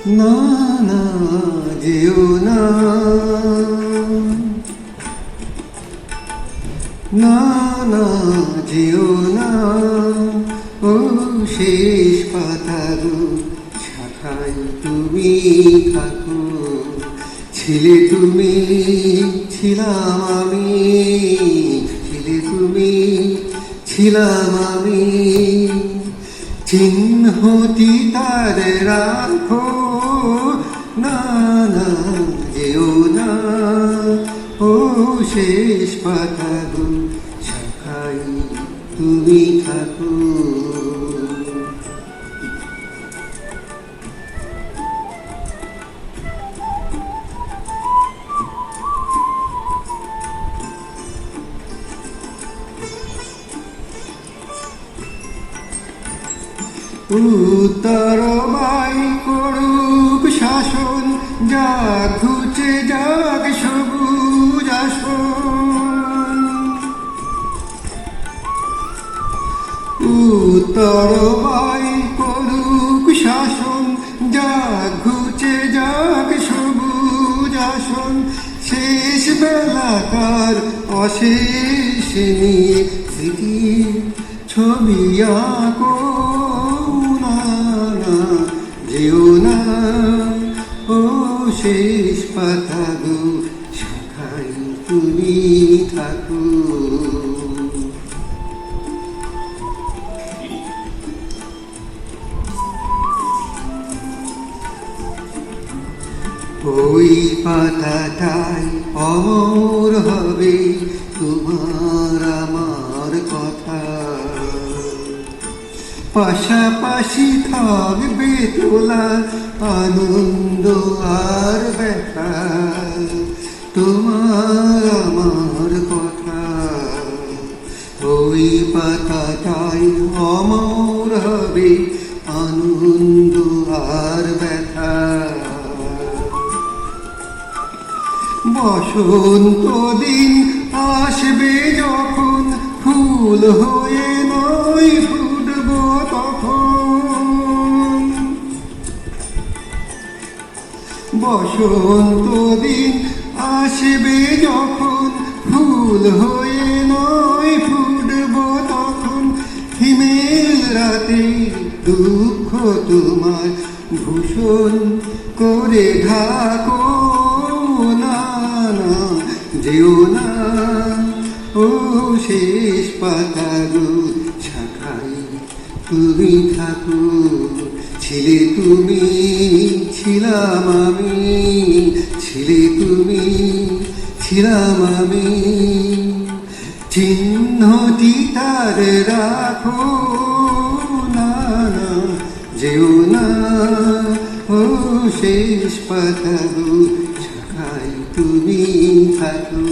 না না যেও না, না না যেও না, ও শেষ পাতাগো শাখায় তুমি থাকো। ছিলে তুমি, ছিলাম আমি, ছিলে তুমি, ছিলাম আমি, চিহ্নটি তার রাখো। না না যেও না, ও শেষ পাতাগো শাখায় তুমি থাকো। উত্তর বাই করুক শাসন, যাক ঘুচে যাক সবুজ আসন। উত্তর বাই করুক শাসন, যাক ঘুচে যাক সবুজ আসন। শেষ বেলাকার অশেষ নিয়ে স্মৃতির ছবি আঁকো। যেও না, ও শেষ পাতাগো শাখায় তুমি থাকো। ওই পাতাটাই অমর হবে তোমার আমার কথা। পাশাপাশি থাকবে তোলা আনন্দ আর ব্যথা, তোমার আমার কথা। ওই পাতাটাই অমর হবে আনন্দ আর ব্যথা। বসন্ত দিন আসবে যখন ফুল হয়ে নয় ফুটব তখন। বসন্ত দিন আসবে যখন ফুল হয়ে নয় ফুটব তখন। হিমেল রাতে দুঃখ তোমার ভূষণ করে ঢাকো। না না যেও না, ও শেষ পাতাগো শাখায় তুমি থাকো। ছিলে তুমি, ছিলাম আমি, ছিলে তুমি, ছিলাম আমি, চিহ্নটি তার রাখো। না না যেও না, ও শেষ পাতাগো শাখায় তুমি থাকো।